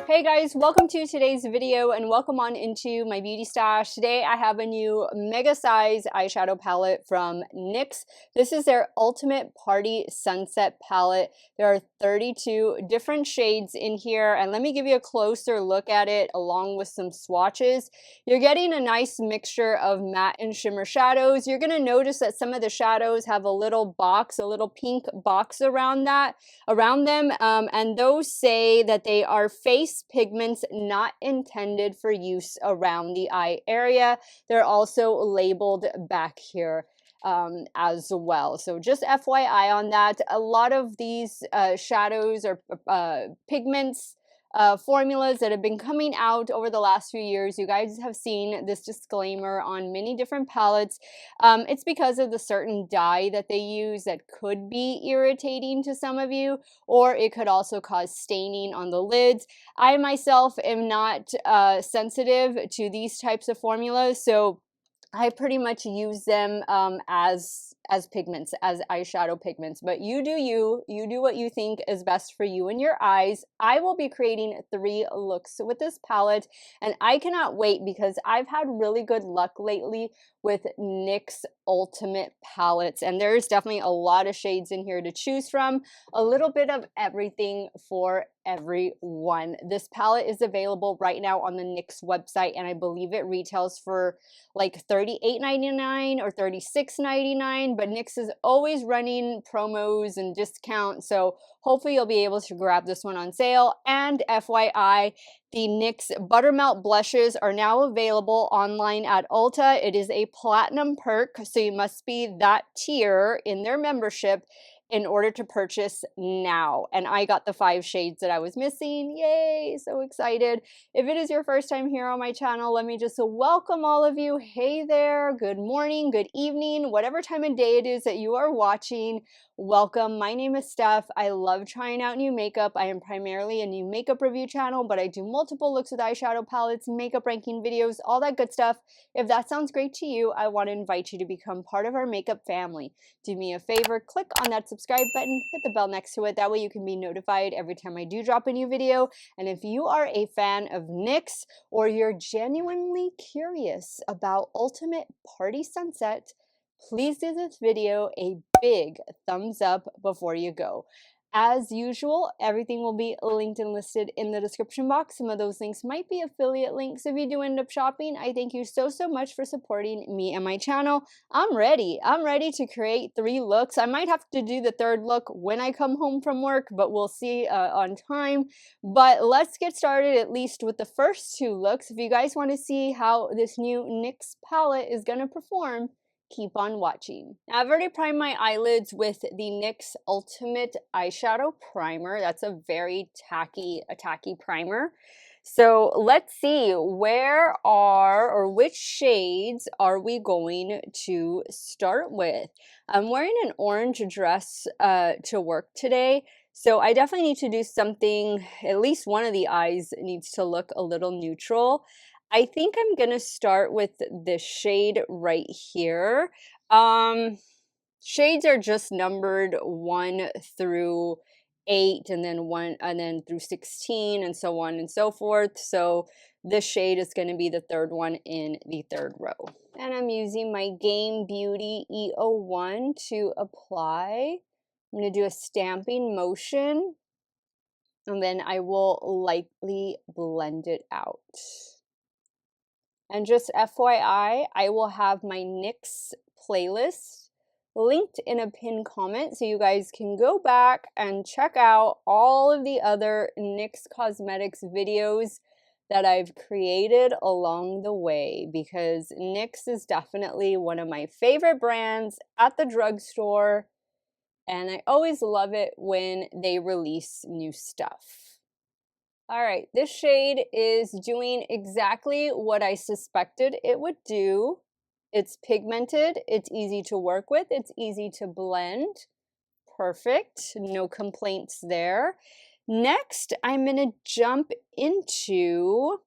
Hey guys, welcome to today's video and welcome on into my beauty stash. Today I have a new mega size eyeshadow palette from NYX. This is their Ultimate Party Sunset palette. There are 32 different shades in here, and let me give you a closer look at it along with some swatches. You're getting a nice mixture of matte and shimmer shadows. You're going to notice that some of the shadows have a little box, a little pink box around them, and those say that they are face pigments not intended for use around the eye area. They're also labeled back here as well. So just FYI on that. A lot of these shadows or pigments formulas that have been coming out over the last few years. You guys have seen this disclaimer on many different palettes. It's because of the certain dye that they use that could be irritating to some of you, or it could also cause staining on the lids. I myself am not sensitive to these types of formulas, so I pretty much use them as pigments, as eyeshadow pigments. But you do what you think is best for you and your eyes. I will be creating 3 looks with this palette, and I cannot wait because I've had really good luck lately with NYX Ultimate palettes, and there's definitely a lot of shades in here to choose from. A little bit of everything for everyone. This palette is available right now on the NYX website, and I believe it retails for like $38.99 or $36.99, but NYX is always running promos and discounts, so hopefully you'll be able to grab this one on sale. And FYI, the NYX Buttermelt blushes are now available online at Ulta. It is a platinum perk, so you must be that tier in their membership in order to purchase now. And I got the 5 shades that I was missing. Yay, so excited. If it is your first time here on my channel, let me just welcome all of you. Hey there, good morning, good evening, whatever time of day it is that you are watching. Welcome. My name is Steff. I love trying out new makeup. I am primarily a new makeup review channel, but I do multiple looks with eyeshadow palettes, makeup ranking videos, all that good stuff. If that sounds great to you, I want to invite you to become part of our makeup family. Do me a favor, click on that subscribe button, hit the bell next to it. That way you can be notified every time I do drop a new video. And if you are a fan of NYX or you're genuinely curious about Ultimate Party Sunset, please give this video a big thumbs up before you go. As usual, everything will be linked and listed in the description box. Some of those links might be affiliate links. If you do end up shopping, I thank you so much for supporting me and my channel. I'm ready to create 3 looks. I might have to do the 3rd look when I come home from work, but we'll see on time. But let's get started at least with the first 2 looks. If you guys want to see how this new NYX palette is going to perform, keep on watching. Now, I've already primed my eyelids with the NYX Ultimate Eyeshadow Primer. That's a very tacky primer. So let's see, which shades are we going to start with? I'm wearing an orange dress to work today, so I definitely need to do something, at least one of the eyes needs to look a little neutral. I think I'm going to start with the shade right here. Shades are just numbered 1 through 8 and then through 16 and so on and so forth. So this shade is going to be the 3rd one in the 3rd row. And I'm using my Game Beauty E01 to apply. I'm going to do a stamping motion, and then I will lightly blend it out. And just FYI, I will have my NYX playlist linked in a pinned comment so you guys can go back and check out all of the other NYX Cosmetics videos that I've created along the way, because NYX is definitely one of my favorite brands at the drugstore, and I always love it when they release new stuff. All right, this shade is doing exactly what I suspected it would do. It's pigmented, it's easy to work with, it's easy to blend. Perfect, no complaints there. Next, I'm gonna jump into,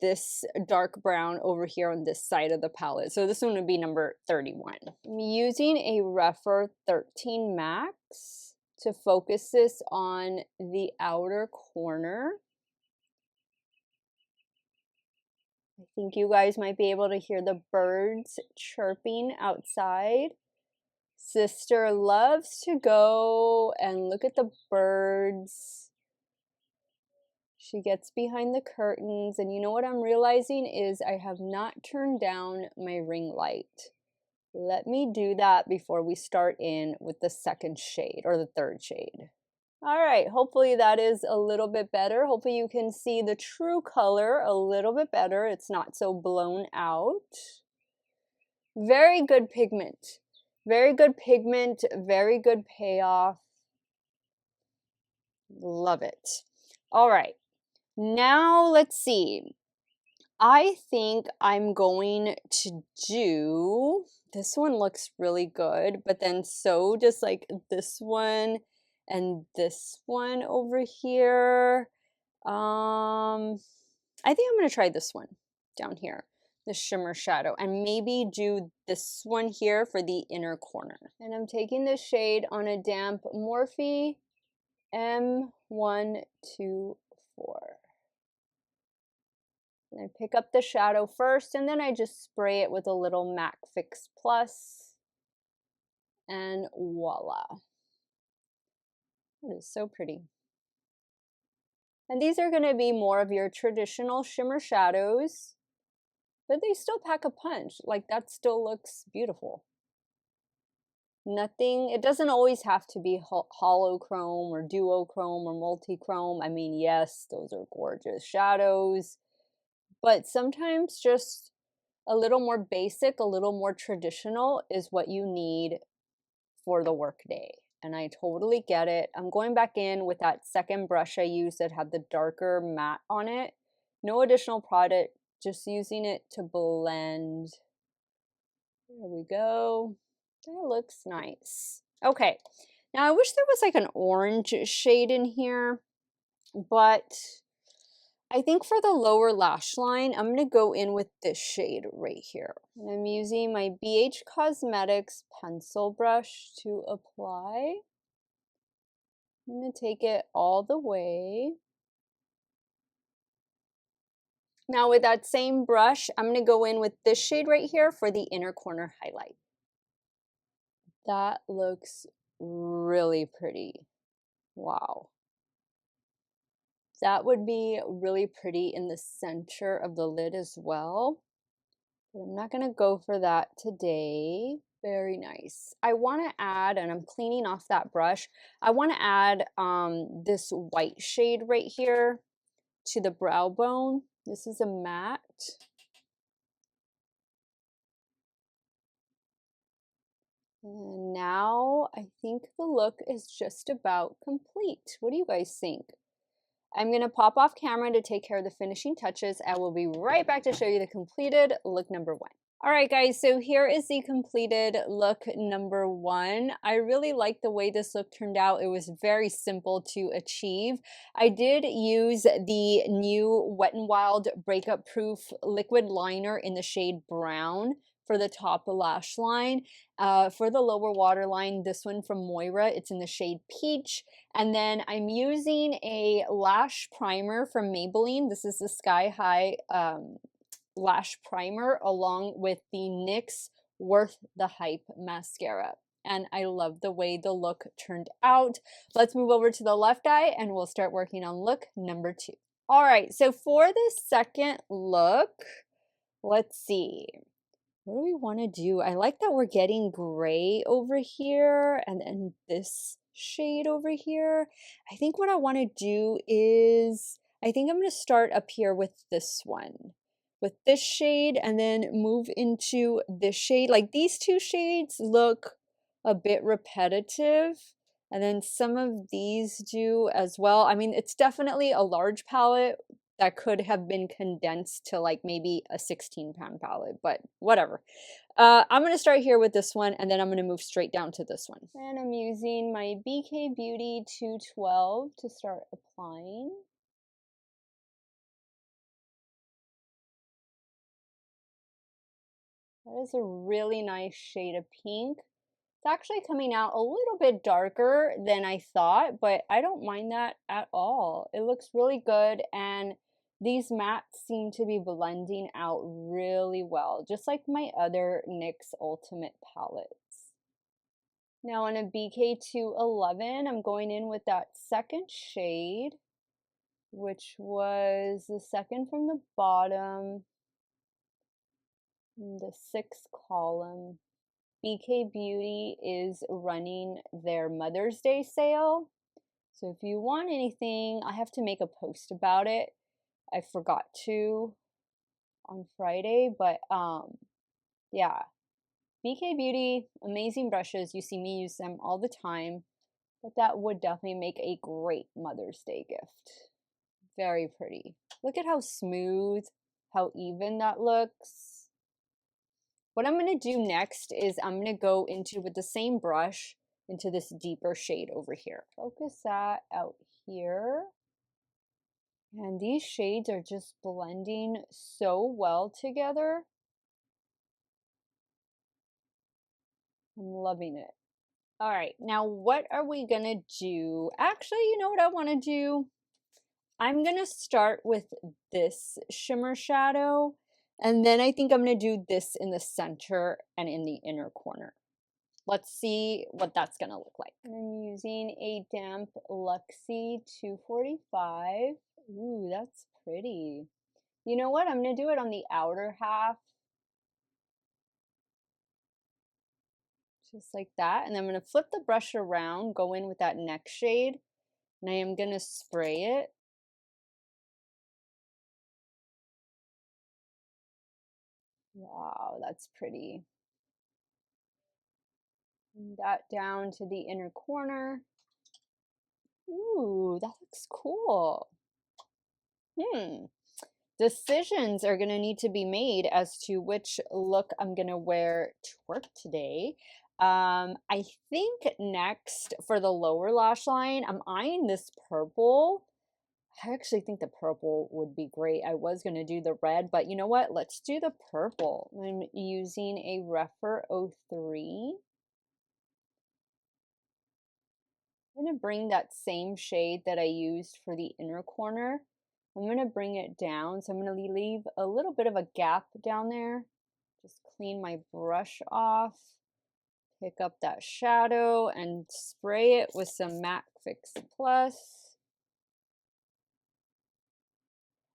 this dark brown over here on this side of the palette. So this one would be number 31. I'm using a Rephr 13 Max to focus this on the outer corner. I think you guys might be able to hear the birds chirping outside. Sister loves to go and look at the birds. She gets behind the curtains, and you know what I'm realizing is I have not turned down my ring light. Let me do that before we start in with the second shade or the third shade. All right, hopefully that is a little bit better. Hopefully you can see the true color a little bit better. It's not so blown out. Very good pigment. Very good pigment, very good payoff. Love it. All right, now let's see. I think I'm going to do, this one looks really good, but then so does like this one and this one over here. I think I'm going to try this one down here, the shimmer shadow, and maybe do this one here for the inner corner. And I'm taking the shade on a damp Morphe M124. And I pick up the shadow first, and then I just spray it with a little MAC Fix Plus, and voila. It is so pretty. And these are going to be more of your traditional shimmer shadows, but they still pack a punch. Like, that still looks beautiful. Nothing, it doesn't always have to be holochrome or duochrome or multi-chrome. I mean, yes, those are gorgeous shadows, but sometimes just a little more basic, a little more traditional is what you need for the workday. And I totally get it. I'm going back in with that second brush I used that had the darker matte on it. No additional product, just using it to blend. There we go. That looks nice. Okay, now I wish there was like an orange shade in here, but I think for the lower lash line, I'm going to go in with this shade right here. And I'm using my BH Cosmetics pencil brush to apply. I'm going to take it all the way. Now with that same brush, I'm going to go in with this shade right here for the inner corner highlight. That looks really pretty. Wow. That would be really pretty in the center of the lid as well. But I'm not going to go for that today. Very nice. I want to add, and I'm cleaning off that brush, I want to add this white shade right here to the brow bone. This is a matte. And now I think the look is just about complete. What do you guys think? I'm going to pop off camera to take care of the finishing touches. I will be right back to show you the completed look number one. All right, guys, so here is the completed look number one. I really like the way this look turned out. It was very simple to achieve. I did use the new Wet n Wild Breakup Proof liquid liner in the shade brown for the top lash line. For the lower waterline, this one from Moira, it's in the shade peach. And then I'm using a lash primer from Maybelline. This is the Sky High lash primer along with the NYX Worth the Hype mascara. And I love the way the look turned out. Let's move over to the left eye and we'll start working on look number two. All right, so for the second look, let's see. What do we want to do? I like that we're getting gray over here and then this shade over here. I think what I want to do is, I think I'm going to start up here with this one, with this shade, and then move into this shade. Like, these two shades look a bit repetitive, and then some of these do as well. I mean, it's definitely a large palette that could have been condensed to like maybe a 16-pound palette, but whatever. I'm going to start here with this one, and then I'm going to move straight down to this one. And I'm using my BK Beauty 212 to start applying. That is a really nice shade of pink. It's actually coming out a little bit darker than I thought, but I don't mind that at all. It looks really good, and these mattes seem to be blending out really well, just like my other NYX Ultimate palettes. Now on a BK211, I'm going in with that second shade, which was the second from the bottom, in the sixth column. BK Beauty is running their Mother's Day sale. So if you want anything, I have to make a post about it. I forgot to on Friday, but yeah. BK Beauty, amazing brushes. You see me use them all the time, but that would definitely make a great Mother's Day gift. Very pretty. Look at how smooth, how even that looks. What I'm going to do next is I'm going to go into, with the same brush, into this deeper shade over here. Focus that out here. And these shades are just blending so well together. I'm loving it. All right, now what are we going to do? Actually, you know what I want to do? I'm going to start with this shimmer shadow, and then I think I'm going to do this in the center and in the inner corner. Let's see what that's going to look like. I'm using a damp Luxie 245. Ooh, that's pretty. You know what? I'm going to do it on the outer half. Just like that. And I'm going to flip the brush around, go in with that next shade, and I am going to spray it. Wow, that's pretty. And that down to the inner corner. Ooh, that looks cool. Decisions are going to need to be made as to which look I'm going to wear to work today. I think next for the lower lash line, I'm eyeing this purple. I actually think the purple would be great. I was going to do the red, but you know what? Let's do the purple. I'm using a Rephr 03. I'm going to bring that same shade that I used for the inner corner. I'm going to bring it down. So I'm going to leave a little bit of a gap down there. Just clean my brush off. Pick up that shadow and spray it with some Matte Fix Plus.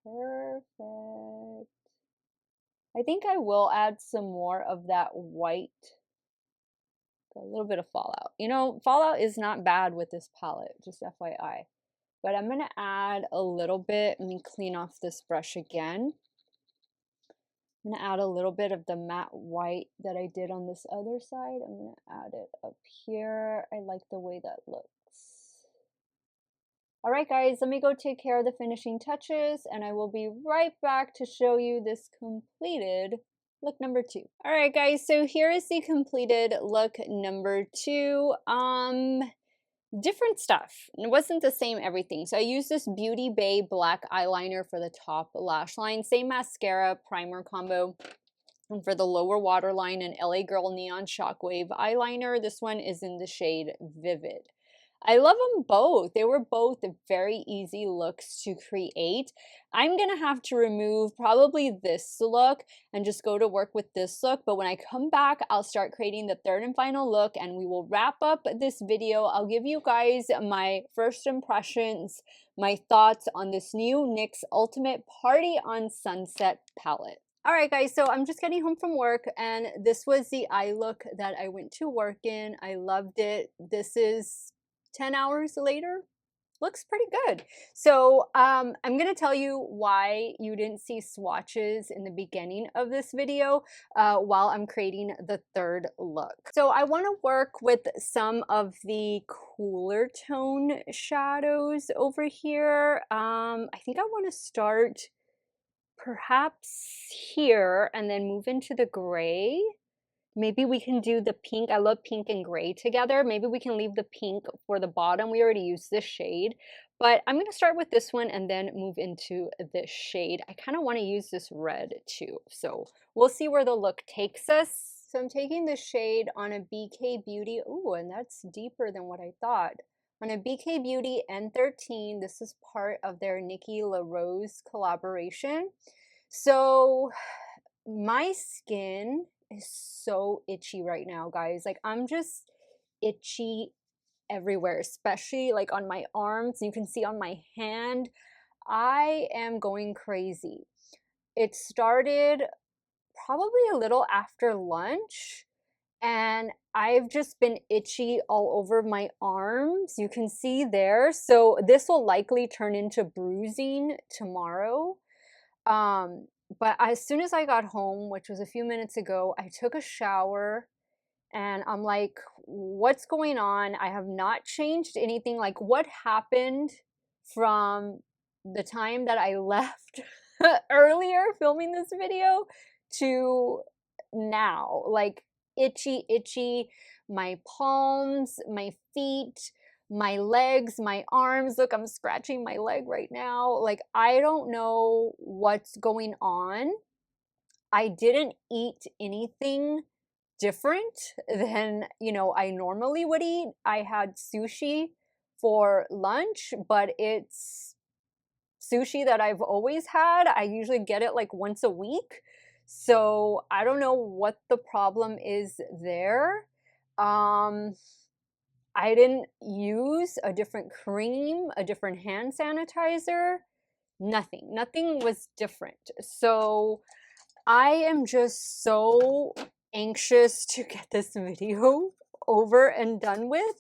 Perfect. I think I will add some more of that white. A little bit of fallout. You know, fallout is not bad with this palette, just FYI. But I'm going to add a little bit. Let me clean off this brush again. I'm going to add a little bit of the matte white that I did on this other side. I'm going to add it up here. I like the way that looks. All right, guys, let me go take care of the finishing touches, and I will be right back to show you this completed look number 2. All right, guys, so here is the completed look number 2. Different stuff. It wasn't the same everything. So I used this Beauty Bay black eyeliner for the top lash line, same mascara primer combo. And for the lower waterline, an LA Girl Neon Shockwave eyeliner. This one is in the shade Vivid. I love them both. They were both very easy looks to create. I'm going to have to remove probably this look and just go to work with this look. But when I come back, I'll start creating the third and final look, and we will wrap up this video. I'll give you guys my first impressions, my thoughts on this new NYX Ultimate Party on Sunset palette. All right, guys, so I'm just getting home from work, and this was the eye look that I went to work in. I loved it. This is 10 hours later. Looks pretty good. So I'm going to tell you why you didn't see swatches in the beginning of this video while I'm creating the third look. So I want to work with some of the cooler tone shadows over here. I think I want to start perhaps here and then move into the gray. Maybe we can do the pink. I love pink and gray together. Maybe we can leave the pink for the bottom. We already used this shade, but I'm going to start with this one and then move into this shade. I kind of want to use this red too. So we'll see where the look takes us. So I'm taking the shade on a BK Beauty. Ooh, and that's deeper than what I thought. On a BK Beauty N13, this is part of their Nikki LaRose collaboration. So my skin is so itchy right now, guys. Like I'm just itchy everywhere, especially like on my arms. You can see on my hand, I am going crazy. It started probably a little after lunch, and I've just been itchy all over my arms. You can see there. So this will likely turn into bruising tomorrow. Um, but as soon as I got home, which was a few minutes ago, I took a shower and I'm like, what's going on? I have not changed anything. Like, what happened from the time that I left earlier filming this video to now? Like, itchy, itchy, my palms, my feet, my legs, my arms. Look, I'm scratching my leg right now. Like, I don't know what's going on. I didn't eat anything different than, I normally would eat. I had sushi for lunch, but it's sushi that I've always had. I usually get it like once a week. So I don't know what the problem is there. Um, I didn't use a different cream, a different hand sanitizer, nothing. Nothing was different. So I am just so anxious to get this video over and done with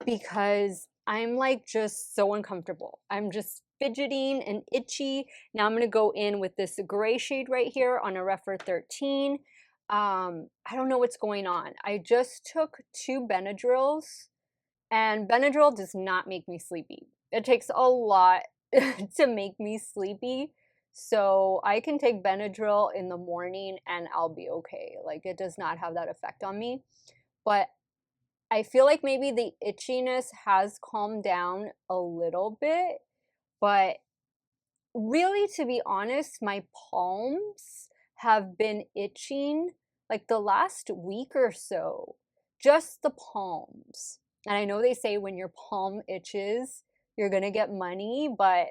because I'm like just so uncomfortable. I'm just fidgeting and itchy. Now I'm going to go in with this gray shade right here on a Refer 13. I don't know what's going on. I just took 2 Benadryls, and Benadryl does not make me sleepy. It takes a lot to make me sleepy. So I can take Benadryl in the morning and I'll be okay. Like it does not have that effect on me. But I feel like maybe the itchiness has calmed down a little bit. But really, to be honest, my palms have been itching like the last week or so. Just the palms. And I know they say when your palm itches, you're gonna get money, but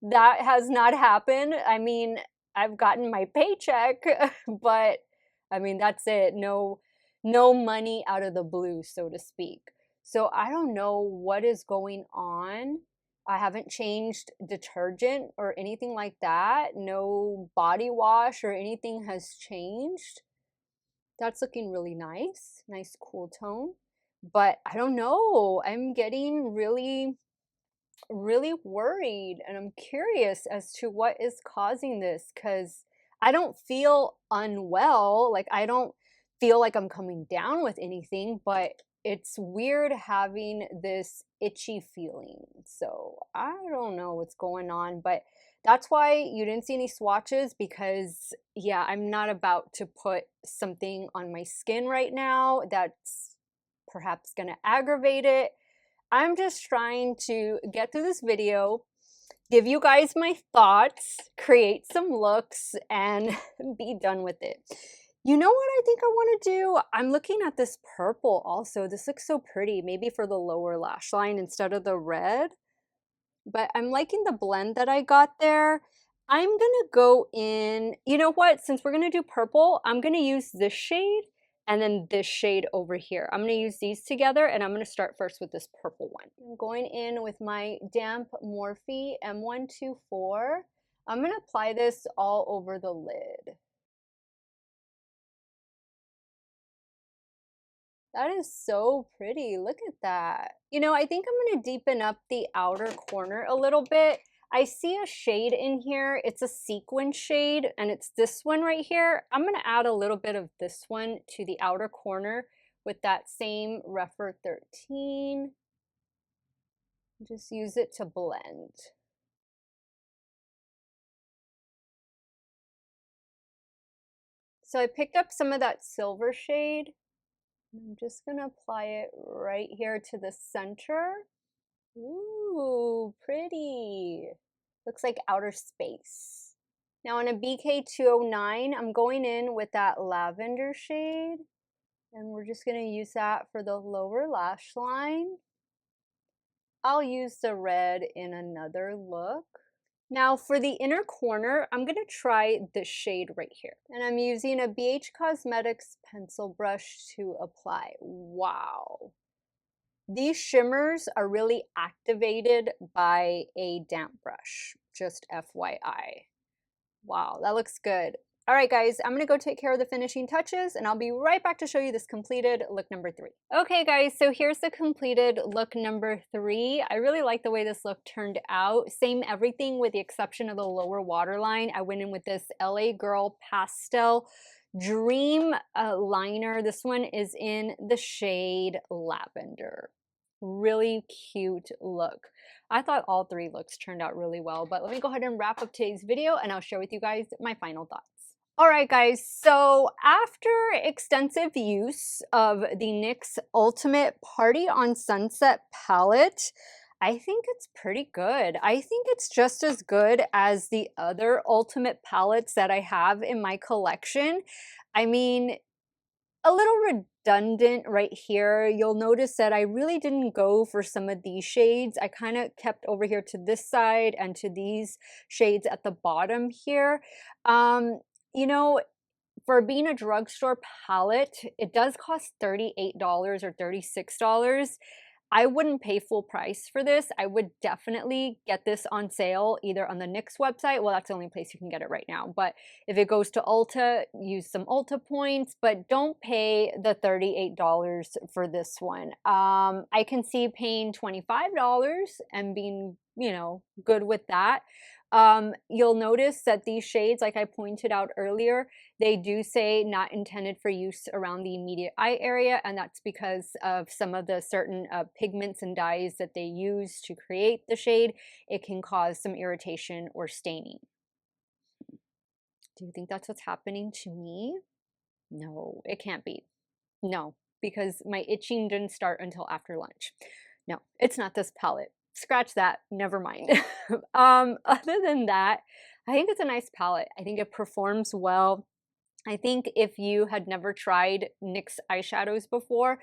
that has not happened. I mean, I've gotten my paycheck, but I mean that's it. No money out of the blue, so to speak. So I don't know what is going on. I haven't changed detergent or anything like that. No body wash or anything has changed. That's looking really nice. Nice cool tone. But I don't know. I'm getting really worried, and I'm curious as to what is causing this because I don't feel unwell. Like I don't feel like I'm coming down with anything, but it's weird having this itchy feeling. So I don't know what's going on, but that's why you didn't see any swatches because yeah, I'm not about to put something on my skin right now that's perhaps going to aggravate it. I'm just trying to get through this video, give you guys my thoughts, create some looks, and be done with it. You know what I think I want to do? I'm looking at this purple also. This looks so pretty, maybe for the lower lash line instead of the red. But I'm liking the blend that I got there. I'm going to go in, you know what? Since we're going to do purple, I'm going to use this shade and then this shade over here. I'm going to use these together, and I'm going to start first with this purple one. I'm going in with my damp Morphe M124. I'm going to apply this all over the lid. That is so pretty. Look at that. I think I'm going to deepen up the outer corner a little bit. I see a shade in here. It's a sequin shade, and it's this one right here. I'm going to add a little bit of this one to the outer corner with that same Refer 13. Just use it to blend. So I picked up some of that silver shade. I'm just going to apply it right here to the center. Ooh, pretty. Looks like outer space. Now on a BK209, I'm going in with that lavender shade, and we're just going to use that for the lower lash line. I'll use the red in another look. Now for the inner corner, I'm going to try this shade right here. And I'm using a BH Cosmetics pencil brush to apply. Wow. These shimmers are really activated by a damp brush, just FYI. Wow, that looks good. All right, guys, I'm gonna go take care of the finishing touches and I'll be right back to show you this completed look number 3. Okay, guys, so here's the completed look number 3. I really like the way this look turned out. Same everything with the exception of the lower waterline. I went in with this LA Girl Pastel Dream liner. This one is in the shade Lavender. Really cute look. I thought all 3 looks turned out really well, but let me go ahead and wrap up today's video and I'll share with you guys my final thoughts. All right, guys, so after extensive use of the NYX Ultimate Party on Sunset palette, I think it's pretty good. I think it's just as good as the other Ultimate palettes that I have in my collection. I mean, a little redundant right here. You'll notice that I really didn't go for some of these shades. I kind of kept over here to this side and to these shades at the bottom here. You know, for being a drugstore palette, it does cost $38 or $36. I wouldn't pay full price for this. I would definitely get this on sale either on the NYX website. Well, that's the only place you can get it right now. But if it goes to Ulta, use some Ulta points, but don't pay the $38 for this one. I can see paying $25 and being, you know, good with that. You'll notice that these shades, like I pointed out earlier, they do say not intended for use around the immediate eye area, and that's because of some of the certain pigments and dyes that they use to create the shade. It can cause some irritation or staining. Do you think that's what's happening to me? No, it can't be. No, because my itching didn't start until after lunch. No, it's not this palette. Scratch that, never mind. Other than that, I think it's a nice palette. I think it performs well. I think if you had never tried NYX eyeshadows before,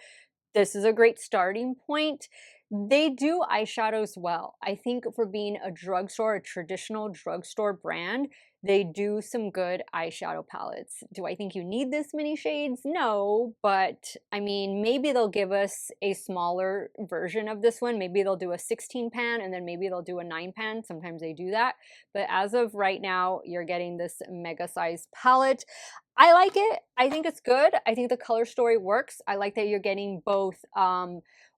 this is a great starting point. They do eyeshadows well. I think for being a drugstore, a traditional drugstore brand, they do some good eyeshadow palettes. Do I think you need this many shades? No, but I mean, maybe they'll give us a smaller version of this one. Maybe they'll do a 16 pan and then maybe they'll do a 9 pan. Sometimes they do that. But as of right now, you're getting this mega size palette. I like it. I think it's good. I think the color story works. I like that you're getting both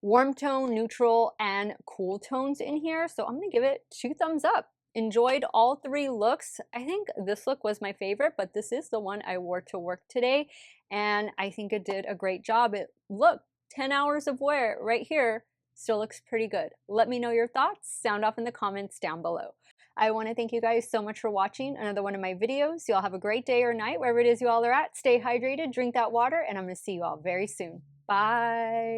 warm tone, neutral, and cool tones in here. So I'm going to give it 2 thumbs up. Enjoyed all 3 looks. I think this look was my favorite, but this is the one I wore to work today. And I think it did a great job. Look, 10 hours of wear right here still looks pretty good. Let me know your thoughts. Sound off in the comments down below. I want to thank you guys so much for watching another one of my videos. You all have a great day or night, wherever it is you all are at. Stay hydrated, drink that water, and I'm going to see you all very soon. Bye.